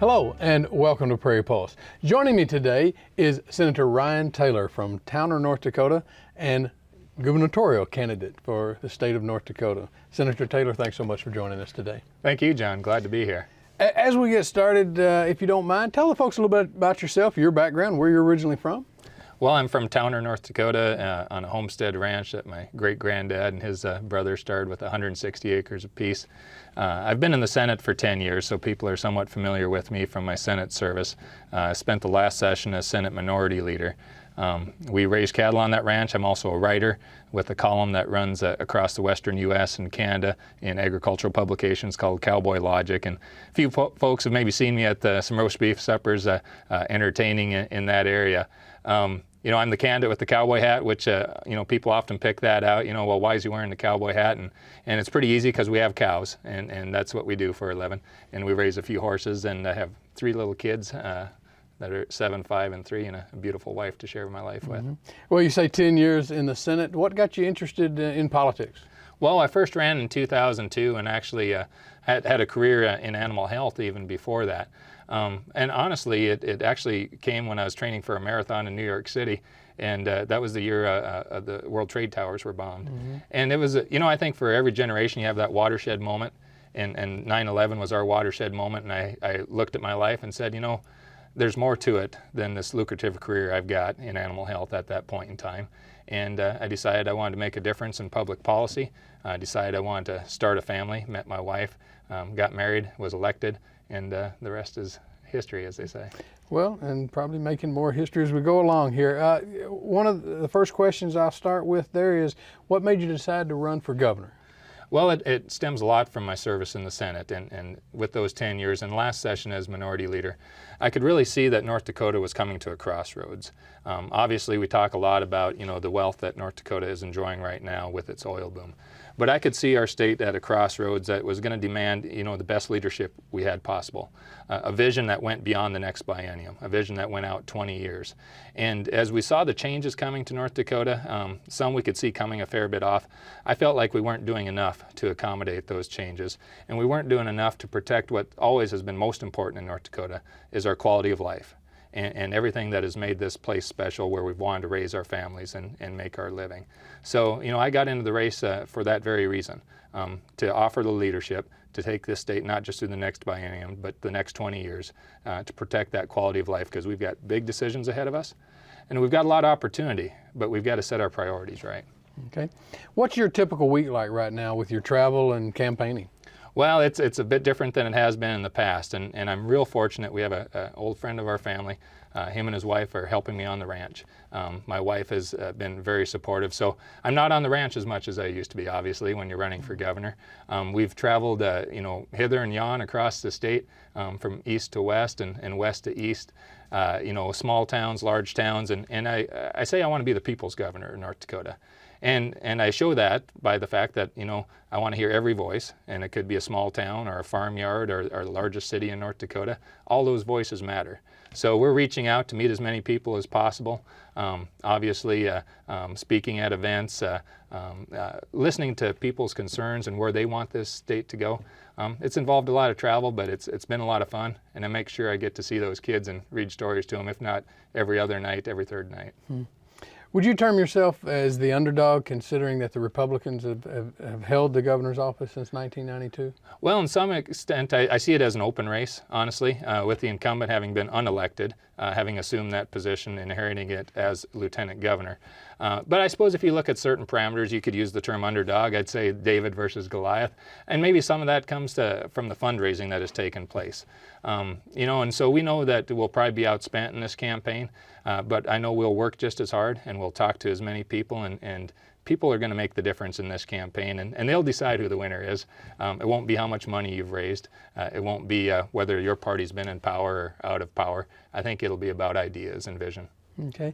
Hello and welcome to Prairie Pulse. Joining me today is Senator Ryan Taylor from Towner, North Dakota, and gubernatorial candidate for the state of North Dakota. Senator Taylor, thanks so much for joining us today. Thank you, John. Glad to be here. As we get started, if you don't mind, tell the folks a little bit about yourself, your background, where you're originally from. Well, I'm from Towner, North Dakota, on a homestead ranch that my great-granddad and his brother started with 160 acres apiece. I've been in the Senate for 10 years, so people are somewhat familiar with me from my Senate service. I spent the last session as Senate Minority Leader. We raise cattle on that ranch. I'm also a writer with a column that runs across the western U.S. and Canada in agricultural publications called Cowboy Logic. And a few folks have maybe seen me at some roast beef suppers entertaining in that area. I'm the candidate with the cowboy hat, which, people often pick that out. Well, why is he wearing the cowboy hat? And it's pretty easy because we have cows, and that's what we do for a living. And we raise a few horses, and I have 3 little kids that are 7, 5, and 3, and a beautiful wife to share my life with. Well, you say 10 years in the Senate. What got you interested in politics? Well, I first ran in 2002 and actually had a career in animal health even before that. And honestly, it actually came when I was training for a marathon in New York City, and that was the year the World Trade Towers were bombed. And it was, I think for every generation you have that watershed moment, and 9/11 was our watershed moment, and I looked at my life and said, there's more to it than this lucrative career I've got in animal health at that point in time. And I decided I wanted to make a difference in public policy. I decided I wanted to start a family, met my wife, got married, was elected, and the rest is history, as they say. Well, and probably making more history as we go along here. One of the first questions I'll start with there is, what made you decide to run for governor? Well, it stems a lot from my service in the Senate, and with those 10 years and last session as Minority Leader, I could really see that North Dakota was coming to a crossroads. Obviously, we talk a lot about the wealth that North Dakota is enjoying right now with its oil boom. But I could see our state at a crossroads that was going to demand, the best leadership we had possible. A vision that went beyond the next biennium, a vision that went out 20 years. And as we saw the changes coming to North Dakota, some we could see coming a fair bit off, I felt like we weren't doing enough to accommodate those changes. And we weren't doing enough to protect what always has been most important in North Dakota, is our quality of life. And everything that has made this place special, where we've wanted to raise our families and make our living. So, I got into the race for that very reason, to offer the leadership, to take this state not just through the next biennium, but the next 20 years, to protect that quality of life, because we've got big decisions ahead of us, and we've got a lot of opportunity, but we've got to set our priorities right. Okay. What's your typical week like right now with your travel and campaigning? Well, it's a bit different than it has been in the past, and I'm real fortunate. We have an old friend of our family. Him and his wife are helping me on the ranch. My wife has been very supportive, so I'm not on the ranch as much as I used to be, obviously, when you're running for governor. We've traveled, hither and yon across the state, from east to west and west to east, small towns, large towns, and I say I want to be the people's governor of North Dakota. And I show that by the fact that, I want to hear every voice, and it could be a small town or a farmyard or the largest city in North Dakota. All those voices matter. So we're reaching out to meet as many people as possible. Obviously, speaking at events, listening to people's concerns and where they want this state to go. It's involved a lot of travel, but it's been a lot of fun, and I make sure I get to see those kids and read stories to them, if not every other night, every third night. Would you term yourself as the underdog, considering that the Republicans have held the governor's office since 1992? Well, in some extent, I see it as an open race, honestly, with the incumbent having been unelected, having assumed that position, inheriting it as lieutenant governor. But I suppose if you look at certain parameters, you could use the term underdog. I'd say David versus Goliath. And maybe some of that comes from the fundraising that has taken place. And so we know that we'll probably be outspent in this campaign, but I know we'll work just as hard, and we'll talk to as many people, and people are going to make the difference in this campaign, and they'll decide who the winner is. It won't be how much money you've raised. It won't be whether your party's been in power or out of power. I think it'll be about ideas and vision. Okay.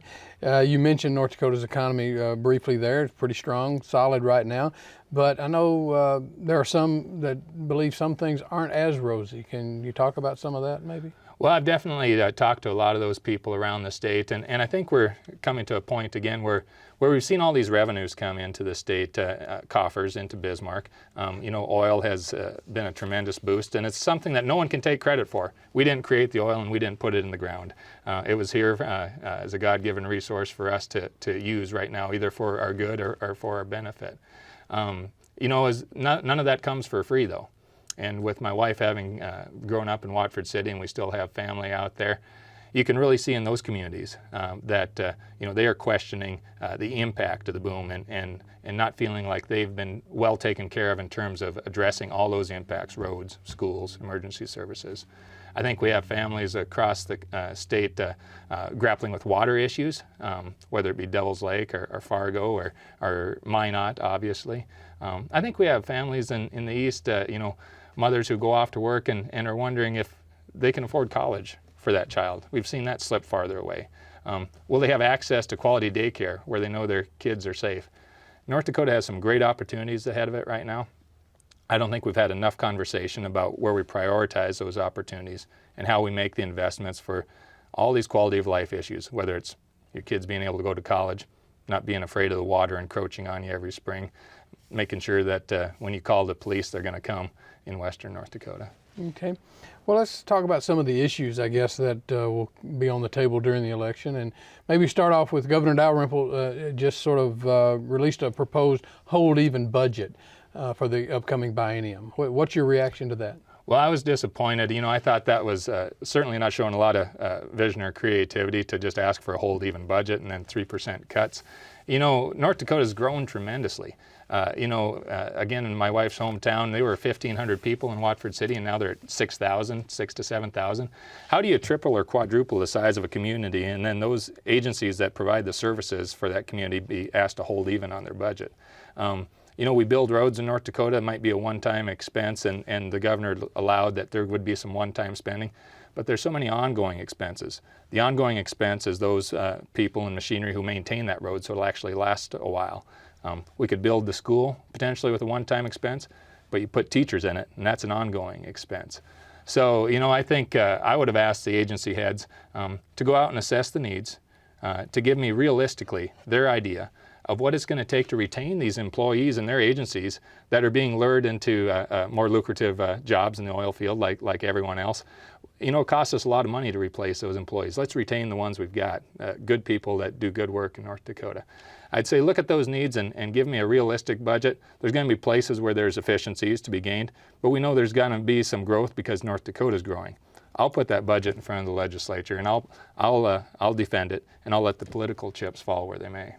You mentioned North Dakota's economy briefly there. It's pretty strong, solid right now. But I know there are some that believe some things aren't as rosy. Can you talk about some of that maybe? Well, I've definitely talked to a lot of those people around the state, and I think we're coming to a point again where we've seen all these revenues come into the state coffers, into Bismarck. Oil has been a tremendous boost, and it's something that no one can take credit for. We didn't create the oil, and we didn't put it in the ground. It was here as a God-given resource for us to use right now, either for our good or for our benefit. None of that comes for free, though. And with my wife having grown up in Watford City, and we still have family out there, you can really see in those communities that they are questioning the impact of the boom and not feeling like they've been well taken care of in terms of addressing all those impacts: roads, schools, emergency services. I think we have families across the state grappling with water issues, whether it be Devil's Lake or Fargo or Minot, obviously. I think we have families in the east, mothers who go off to work and are wondering if they can afford college for that child. We've seen that slip farther away. Will they have access to quality daycare where they know their kids are safe? North Dakota has some great opportunities ahead of it right now. I don't think we've had enough conversation about where we prioritize those opportunities and how we make the investments for all these quality of life issues, whether it's your kids being able to go to college, not being afraid of the water encroaching on you every spring, making sure that when you call the police, they're going to come in western North Dakota. Okay. Well, let's talk about some of the issues, I guess, that will be on the table during the election. And maybe start off with Governor Dalrymple just sort of released a proposed hold-even budget for the upcoming biennium. What's your reaction to that? Well, I was disappointed. I thought that was certainly not showing a lot of vision or creativity to just ask for a hold-even budget and then 3% cuts. North Dakota's grown tremendously. Again, in my wife's hometown, they were 1,500 people in Watford City, and now they're at 6,000 to 7,000. How do you triple or quadruple the size of a community, and then those agencies that provide the services for that community be asked to hold even on their budget? We build roads in North Dakota. It might be a one-time expense, and the governor allowed that there would be some one-time spending, but there's so many ongoing expenses. The ongoing expense is those people and machinery who maintain that road, so it'll actually last a while. We could build the school potentially with a one-time expense, but you put teachers in it, and that's an ongoing expense. So, I think I would have asked the agency heads to go out and assess the needs, to give me realistically their idea of what it's going to take to retain these employees and their agencies that are being lured into more lucrative jobs in the oil field like everyone else. It costs us a lot of money to replace those employees. Let's retain the ones we've got, good people that do good work in North Dakota. I'd say look at those needs and give me a realistic budget. There's going to be places where there's efficiencies to be gained, but we know there's going to be some growth because North Dakota is growing. I'll put that budget in front of the legislature, and I'll defend it, and I'll let the political chips fall where they may.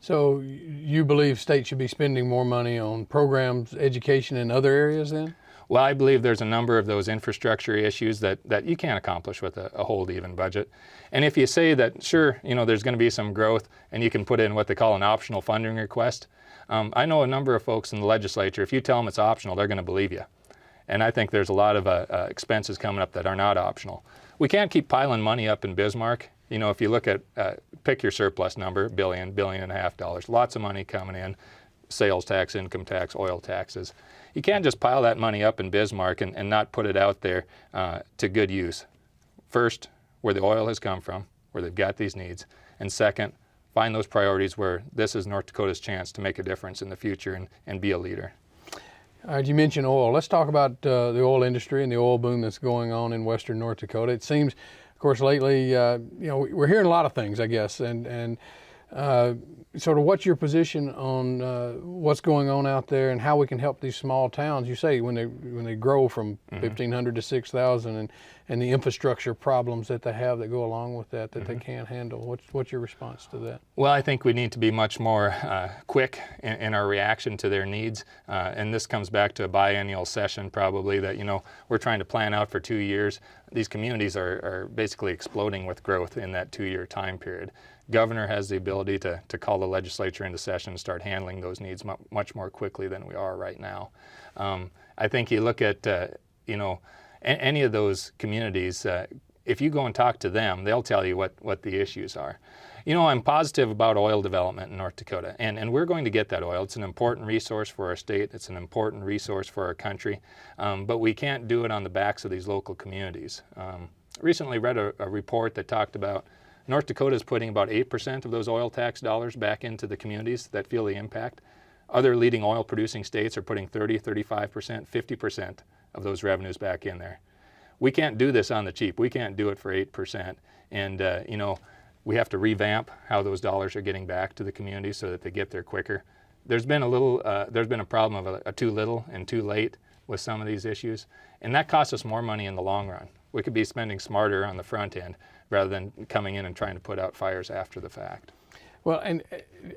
So you believe states should be spending more money on programs, education, and other areas then? Well, I believe there's a number of those infrastructure issues that you can't accomplish with a hold-even budget. And if you say that, sure, there's going to be some growth and you can put in what they call an optional funding request, I know a number of folks in the legislature, if you tell them it's optional, they're going to believe you. And I think there's a lot of expenses coming up that are not optional. We can't keep piling money up in Bismarck. If you look at, pick your surplus number, $1.5 billion, lots of money coming in, sales tax, income tax, oil taxes. You can't just pile that money up in Bismarck and not put it out there to good use. First, where the oil has come from, where they've got these needs. And second, find those priorities where this is North Dakota's chance to make a difference in the future and be a leader. All right, you mentioned oil. Let's talk about the oil industry and the oil boom that's going on in western North Dakota. It seems, of course, lately, we're hearing a lot of things, I guess, and sort of what's your position on what's going on out there and how we can help these small towns? You say when they grow from 1,500 to 6,000 and the infrastructure problems that they have that go along with that they can't handle. What's your response to that? Well, I think we need to be much more quick in our reaction to their needs, and this comes back to a biennial session probably that we're trying to plan out for 2 years. These communities are basically exploding with growth in that 2-year time period. Governor has the ability to call the legislature into session and start handling those needs much more quickly than we are right now. I think you look at, any of those communities, if you go and talk to them, they'll tell you what the issues are. I'm positive about oil development in North Dakota, and we're going to get that oil. It's an important resource for our state. It's an important resource for our country, but we can't do it on the backs of these local communities. recently read a report that talked about North Dakota is putting about 8% of those oil tax dollars back into the communities that feel the impact. Other leading oil producing states are putting 30, 35%, 50% of those revenues back in there. We can't do this on the cheap. We can't do it for 8%. And, you know, we have to revamp how those dollars are getting back to the community so that they get there quicker. There's been a problem of a too little and too late with some of these issues, and that costs us more money in the long run. We could be spending smarter on the front end rather than coming in and trying to put out fires after the fact. Well, and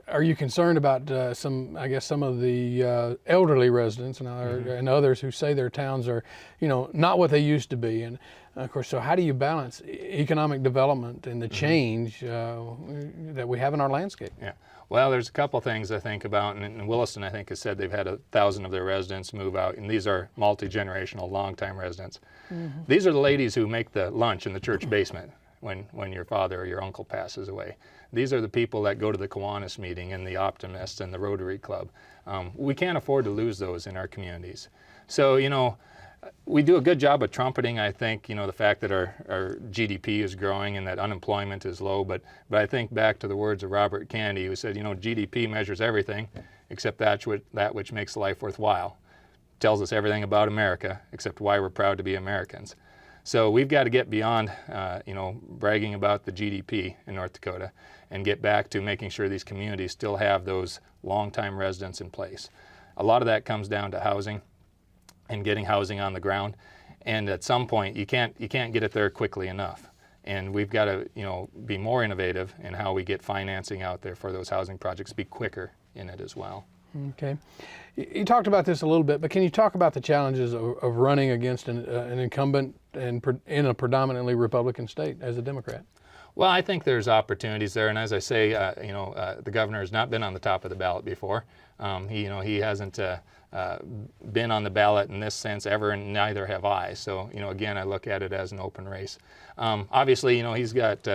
are you concerned about some of the elderly residents and others who say their towns are, you know, not what they used to be? And of course, so how do you balance economic development and the change that we have in our landscape? Yeah. Well, there's a couple things I think about, and Williston, I think, has said they've had 1,000 of their residents move out, and these are multi-generational, long-time residents. These are the ladies who make the lunch in the church basement when your father or your uncle passes away. These are the people that go to the Kiwanis meeting and the Optimists and the Rotary Club. We can't afford to lose those in our communities. So, you know, we do a good job of trumpeting, I think, you know, the fact that our GDP is growing and that unemployment is low. But I think back to the words of Robert Kennedy, who said, you know, GDP measures everything except that which makes life worthwhile. Tells us everything about America except why we're proud to be Americans. So we've got to get beyond, you know, bragging about the GDP in North Dakota and get back to making sure these communities still have those long-time residents in place. A lot of that comes down to housing and getting housing on the ground. And at some point, you can't get it there quickly enough. And we've got to, you know, be more innovative in how we get financing out there for those housing projects, be quicker in it as well. Okay. You talked about this a little bit, but can you talk about the challenges of running against an incumbent in a predominantly Republican state as a Democrat? Well, I think there's opportunities there, and as I say, you know, the governor has not been on the top of the ballot before. He hasn't been on the ballot in this sense ever, and neither have I. So, you know, again, I look at it as an open race. Obviously, you know, he's got,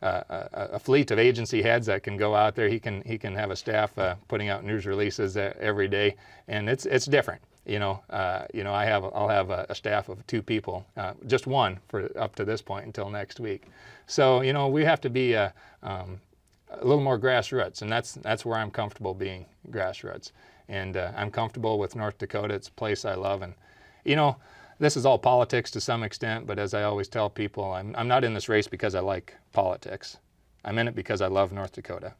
a fleet of agency heads that can go out there. He can have a staff putting out news releases every day, and it's different. I'll have a staff of 2 people, just one for up to this point until next week. So, you know, we have to be a little more grassroots, and that's where I'm comfortable being grassroots. And I'm comfortable with North Dakota. It's a place I love, and you know, this is all politics to some extent. But as I always tell people, I'm not in this race because I like politics. I'm in it because I love North Dakota.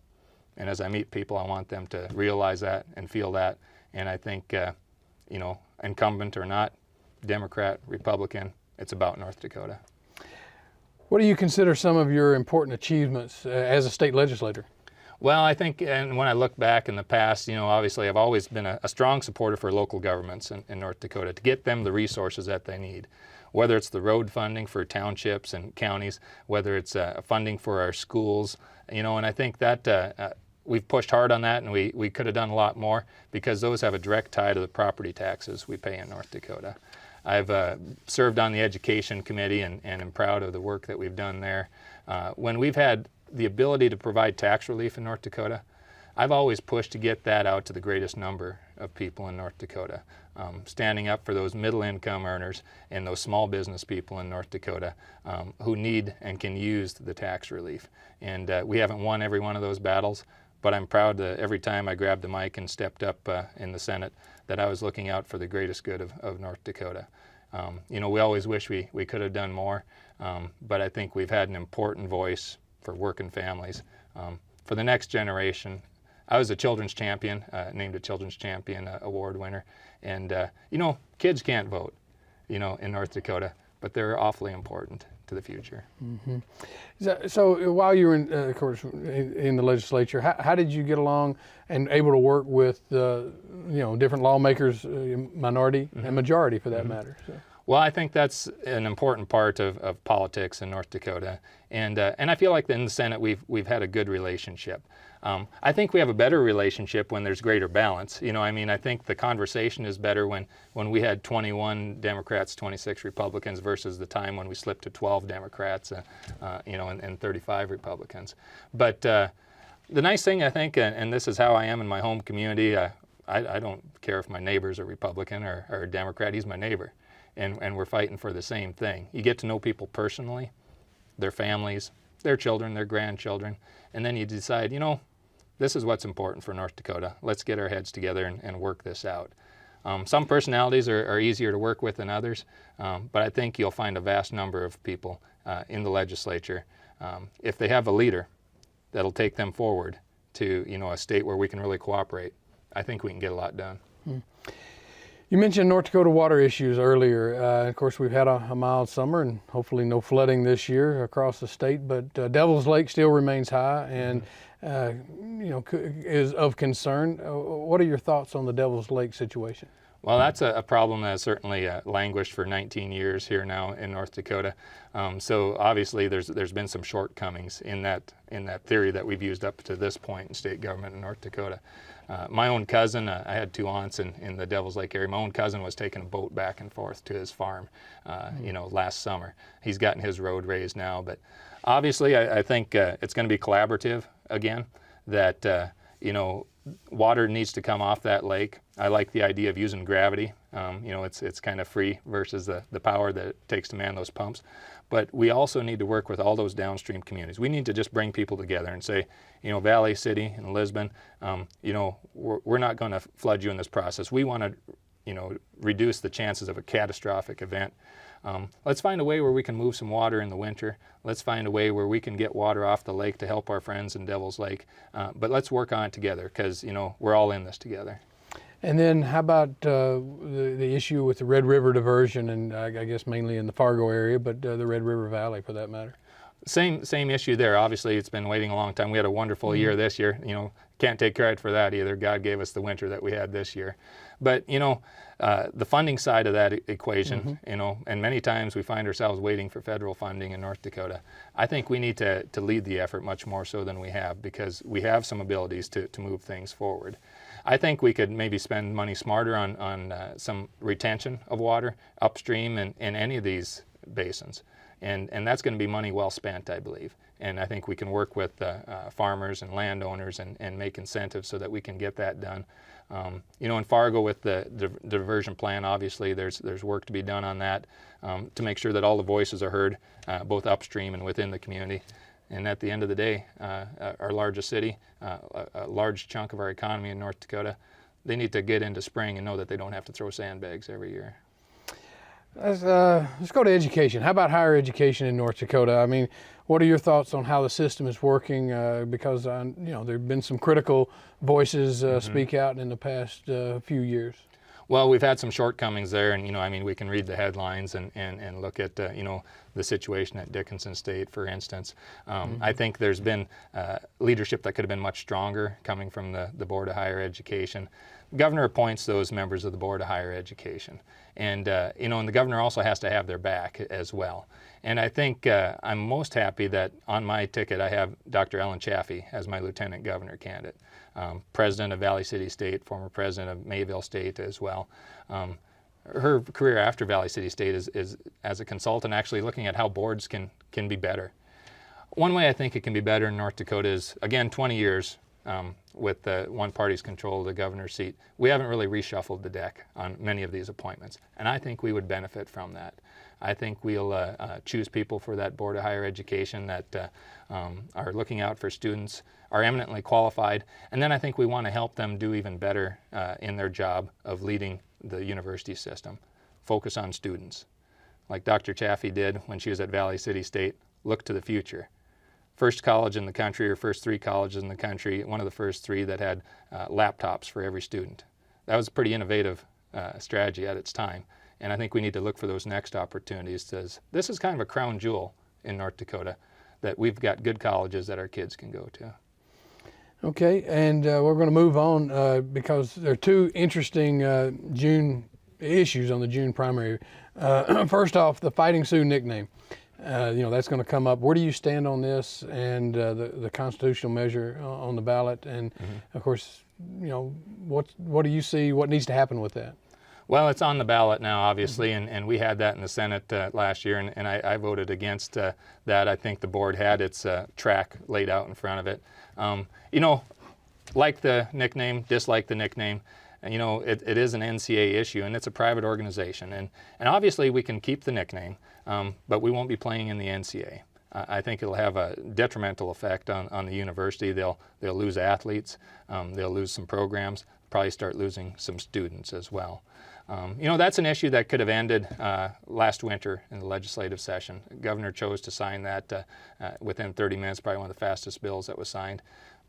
And as I meet people, I want them to realize that and feel that. And I think, you know, incumbent or not, Democrat, Republican, it's about North Dakota. What do you consider some of your important achievements as a state legislator? Well, I think, and when I look back in the past, you know, obviously I've always been a strong supporter for local governments in North Dakota to get them the resources that they need, whether it's the road funding for townships and counties, whether it's funding for our schools, you know, and I think that we've pushed hard on that, and we could have done a lot more because those have a direct tie to the property taxes we pay in North Dakota. I've served on the education committee and am proud of the work that we've done there. When we've had the ability to provide tax relief in North Dakota, I've always pushed to get that out to the greatest number of people in North Dakota, standing up for those middle income earners and those small business people in North Dakota who need and can use the tax relief. And we haven't won every one of those battles, but I'm proud that every time I grabbed the mic and stepped up in the Senate that I was looking out for the greatest good of North Dakota. You know, we always wish we could have done more, but I think we've had an important voice for working families. For the next generation, I was a children's champion, named a children's champion award winner. And, you know, kids can't vote, you know, in North Dakota, but they're awfully important to the future. Mm-hmm. So while you were, of course, in the legislature, how did you get along and able to work with, you know, different lawmakers, minority and majority for that matter? So. Well, I think that's an important part of politics in North Dakota, and I feel like in the Senate we've had a good relationship. I think we have a better relationship when there's greater balance. You know, I mean, I think the conversation is better when we had 21 Democrats, 26 Republicans versus the time when we slipped to 12 Democrats, you know, and 35 Republicans. But the nice thing, I think, and this is how I am in my home community, I don't care if my neighbor's a Republican or a Democrat, he's my neighbor. And we're fighting for the same thing. You get to know people personally, their families, their children, their grandchildren, and then you decide, you know, this is what's important for North Dakota. Let's get our heads together and work this out. Some personalities are easier to work with than others, but I think you'll find a vast number of people in the legislature, if they have a leader that'll take them forward to, you know, a state where we can really cooperate, I think we can get a lot done. You mentioned North Dakota water issues earlier. Of course, we've had a mild summer and hopefully no flooding this year across the state, but Devil's Lake still remains high and you know, is of concern. What are your thoughts on the Devil's Lake situation? Well, that's a problem that has certainly languished for 19 years here now in North Dakota. So obviously there's been some shortcomings in that theory that we've used up to this point in state government in North Dakota. My own cousin, I had 2 aunts in the Devil's Lake area. My own cousin was taking a boat back and forth to his farm, you know, last summer. He's gotten his road raised now, but obviously I think it's going to be collaborative again, that, you know, water needs to come off that lake. I like the idea of using gravity. You know, it's kind of free versus the power that it takes to man those pumps. But we also need to work with all those downstream communities. We need to just bring people together and say, you know, Valley City and Lisbon, you know, we're not going to flood you in this process. We want to, you know, reduce the chances of a catastrophic event. Let's find a way where we can move some water in the winter. Let's find a way where we can get water off the lake to help our friends in Devil's Lake. But let's work on it together because, you know, we're all in this together. And then how about the issue with the Red River diversion, and I guess mainly in the Fargo area, but the Red River Valley for that matter? Same issue there. Obviously, it's been waiting a long time. We had a wonderful year this year. You know, can't take credit for that either. God gave us the winter that we had this year. But, you know, the funding side of that equation, you know, and many times we find ourselves waiting for federal funding in North Dakota. I think we need to lead the effort much more so than we have, because we have some abilities to move things forward. I think we could maybe spend money smarter on some retention of water upstream in any of these basins. And that's going to be money well spent, I believe. And I think we can work with farmers and landowners and make incentives so that we can get that done. You know, in Fargo with the diversion plan, obviously there's work to be done on that to make sure that all the voices are heard, both upstream and within the community. And at the end of the day, our largest city, a large chunk of our economy in North Dakota, they need to get into spring and know that they don't have to throw sandbags every year. Let's go to education. How about higher education in North Dakota? I mean, what are your thoughts on how the system is working? Because you know, there have been some critical voices speak out in the past few years. Well, we've had some shortcomings there, and you know, I mean, we can read the headlines and look at you know, the situation at Dickinson State, for instance. I think there's been leadership that could have been much stronger coming from the Board of Higher Education. The governor appoints those members of the Board of Higher Education, and you know, and the governor also has to have their back as well. And I think I'm most happy that on my ticket I have Dr. Ellen Chaffee as my lieutenant governor candidate. President of Valley City State, former president of Mayville State as well. Her career after Valley City State is as a consultant, actually looking at how boards can be better. One way I think it can be better in North Dakota is, again, 20 years with the one party's control of the governor's seat. We haven't really reshuffled the deck on many of these appointments, and I think we would benefit from that. I think we'll choose people for that Board of Higher Education that are looking out for students, are eminently qualified, and then I think we want to help them do even better in their job of leading the university system. Focus on students. Like Dr. Chaffee did when she was at Valley City State, look to the future. First college in the country, or first 3 colleges in the country, one of the first 3 that had laptops for every student. That was a pretty innovative strategy at its time. And I think we need to look for those next opportunities. This is kind of a crown jewel in North Dakota, that we've got good colleges that our kids can go to. Okay, and we're going to move on because there are 2 interesting June issues on the June primary. First off, the Fighting Sioux nickname. You know, that's going to come up. Where do you stand on this and the constitutional measure on the ballot? And of course, you know, what do you see? What needs to happen with that? Well, it's on the ballot now, obviously, and we had that in the Senate last year, and I voted against that. I think the board had its track laid out in front of it. You know, like the nickname, dislike the nickname. you know, it is an NCA issue, and it's a private organization. And obviously we can keep the nickname, but we won't be playing in the NCA. I think it'll have a detrimental effect on the university. They'll lose athletes, they'll lose some programs, probably start losing some students as well. You know, that's an issue that could have ended last winter in the legislative session. The governor chose to sign that within 30 minutes, probably one of the fastest bills that was signed.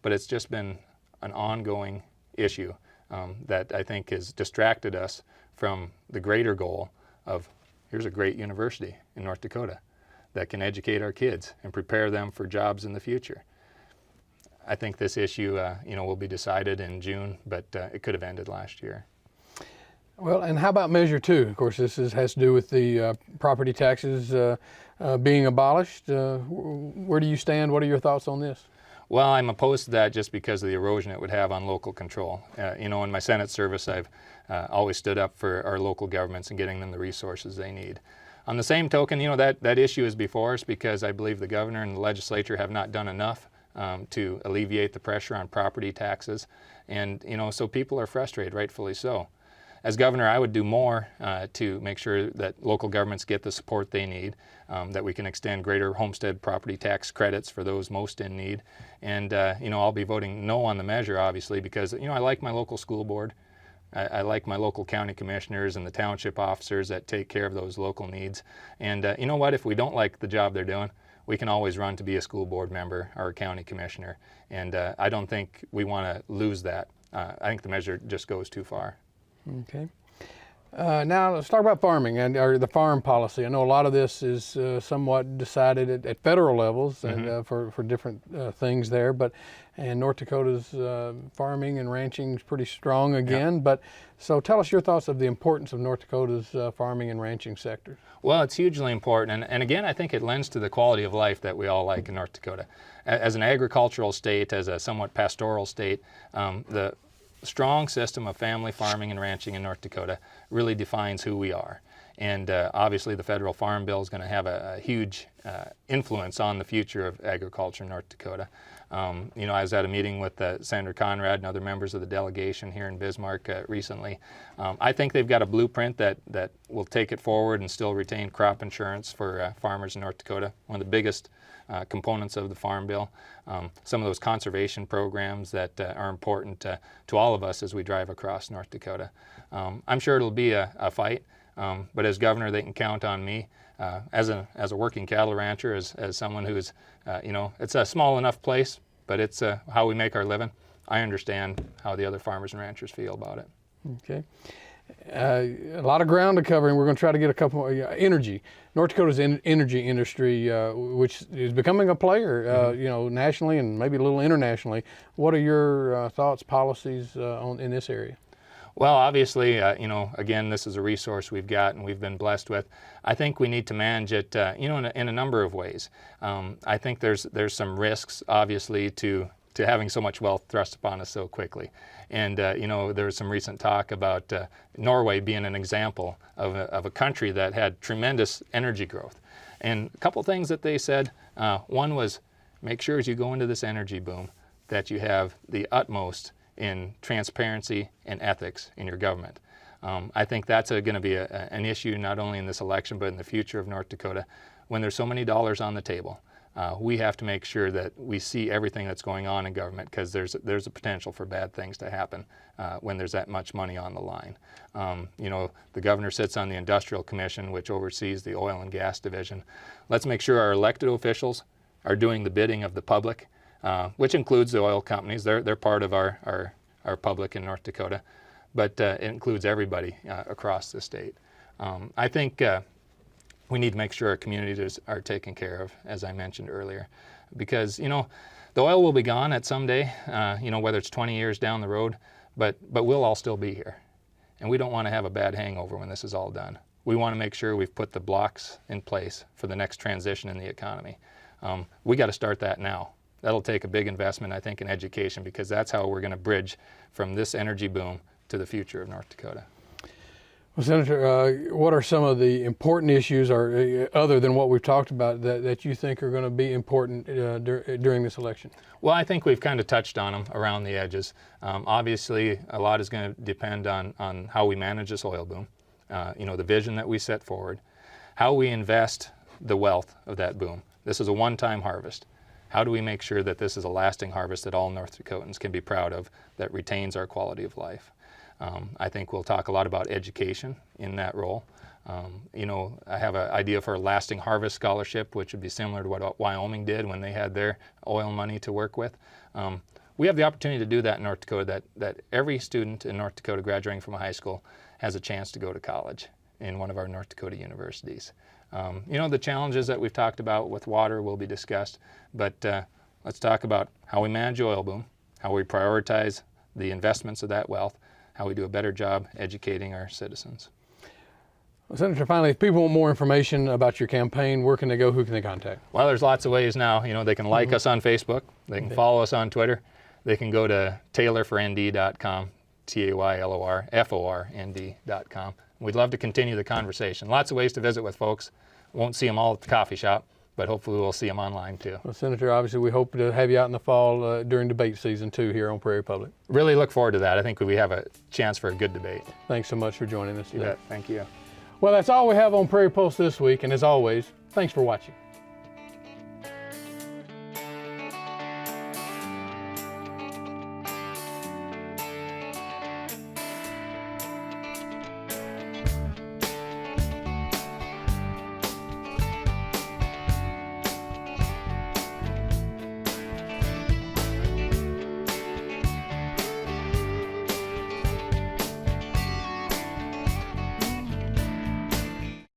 But it's just been an ongoing issue that I think has distracted us from the greater goal of, here's a great university in North Dakota that can educate our kids and prepare them for jobs in the future. I think this issue, you know, will be decided in June, but it could have ended last year. Well, and how about Measure 2? Of course, this has to do with the property taxes being abolished. Where do you stand? What are your thoughts on this? Well, I'm opposed to that just because of the erosion it would have on local control. You know, in my Senate service, I've always stood up for our local governments and getting them the resources they need. On the same token, you know, that issue is before us because I believe the governor and the legislature have not done enough to alleviate the pressure on property taxes. And, you know, so people are frustrated, rightfully so. As governor, I would do more to make sure that local governments get the support they need, that we can extend greater homestead property tax credits for those most in need. And, you know, I'll be voting no on the measure, obviously, because, you know, I like my local school board. I like my local county commissioners and the township officers that take care of those local needs. And you know what? If we don't like the job they're doing, we can always run to be a school board member or a county commissioner. And I don't think we want to lose that. I think the measure just goes too far. Okay. Now let's talk about farming or the farm policy. I know a lot of this is somewhat decided at federal levels and for different things there, and North Dakota's farming and ranching is pretty strong again. Yeah. But so tell us your thoughts of the importance of North Dakota's farming and ranching sector. Well, it's hugely important, and again, I think it lends to the quality of life that we all like in North Dakota. As an agricultural state, as a somewhat pastoral state, the strong system of family farming and ranching in North Dakota really defines who we are. And obviously the federal farm bill is going to have a huge influence on the future of agriculture in North Dakota. You know, I was at a meeting with Senator Conrad and other members of the delegation here in Bismarck recently. I think they've got a blueprint that will take it forward and still retain crop insurance for farmers in North Dakota, one of the biggest components of the Farm Bill. Some of those conservation programs that are important to all of us as we drive across North Dakota. I'm sure it'll be a fight, but as governor, they can count on me as a working cattle rancher, as someone who's, you know, it's a small enough place, but it's how we make our living. I understand how the other farmers and ranchers feel about it. Okay. A lot of ground to cover, and we're going to try to get a couple more. Energy. North Dakota's energy industry, which is becoming a player, you know, nationally and maybe a little internationally. What are your thoughts, policies in this area? Well, obviously, you know, again, this is a resource we've got and we've been blessed with. I think we need to manage it, you know, in a number of ways. I think there's some risks, obviously, to having so much wealth thrust upon us so quickly. And, you know, there was some recent talk about Norway being an example of a country that had tremendous energy growth. And a couple things that they said, one was, make sure as you go into this energy boom that you have the utmost in transparency and ethics in your government. I think that's going to be an issue not only in this election but in the future of North Dakota. When there's so many dollars on the table, we have to make sure that we see everything that's going on in government, because there's a potential for bad things to happen when there's that much money on the line. You know, the governor sits on the Industrial Commission, which oversees the oil and gas division. Let's make sure our elected officials are doing the bidding of the public, which includes the oil companies. They're part of our public in North Dakota, but it includes everybody across the state. I think we need to make sure our communities are taken care of, as I mentioned earlier, because, you know, the oil will be gone at some day, you know, whether it's 20 years down the road, but we'll all still be here. And we don't want to have a bad hangover when this is all done. We want to make sure we've put the blocks in place for the next transition in the economy. We got to start that now. That'll take a big investment, I think, in education, because that's how we're going to bridge from this energy boom to the future of North Dakota. Well, Senator, what are some of the important issues, or other than what we've talked about, that you think are going to be important during this election? Well, I think we've kind of touched on them around the edges. Obviously, a lot is going to depend on how we manage this oil boom, the vision that we set forward, how we invest the wealth of that boom. This is a one-time harvest. How do we make sure that this is a lasting harvest that all North Dakotans can be proud of, that retains our quality of life? I think we'll talk a lot about education in that role. I have an idea for a lasting harvest scholarship, which would be similar to what Wyoming did when they had their oil money to work with. We have the opportunity to do that in North Dakota, that every student in North Dakota graduating from a high school has a chance to go to college in one of our North Dakota universities. The challenges that we've talked about with water will be discussed, but let's talk about how we manage the oil boom, how we prioritize the investments of that wealth, how we do a better job educating our citizens. Well, Senator, finally, if people want more information about your campaign, where can they go? Who can they contact? Well, there's lots of ways now. They can like us on Facebook. They can follow us on Twitter. They can go to taylorfornd.com, TAYLORFORND.com. We'd love to continue the conversation. Lots of ways to visit with folks. Won't see them all at the coffee shop, but hopefully we'll see them online too. Well, Senator, obviously we hope to have you out in the fall during debate season too here on Prairie Public. Really look forward to that. I think we have a chance for a good debate. Thanks so much for joining us today. You bet. Thank you. Well, that's all we have on Prairie Pulse this week, and as always, thanks for watching.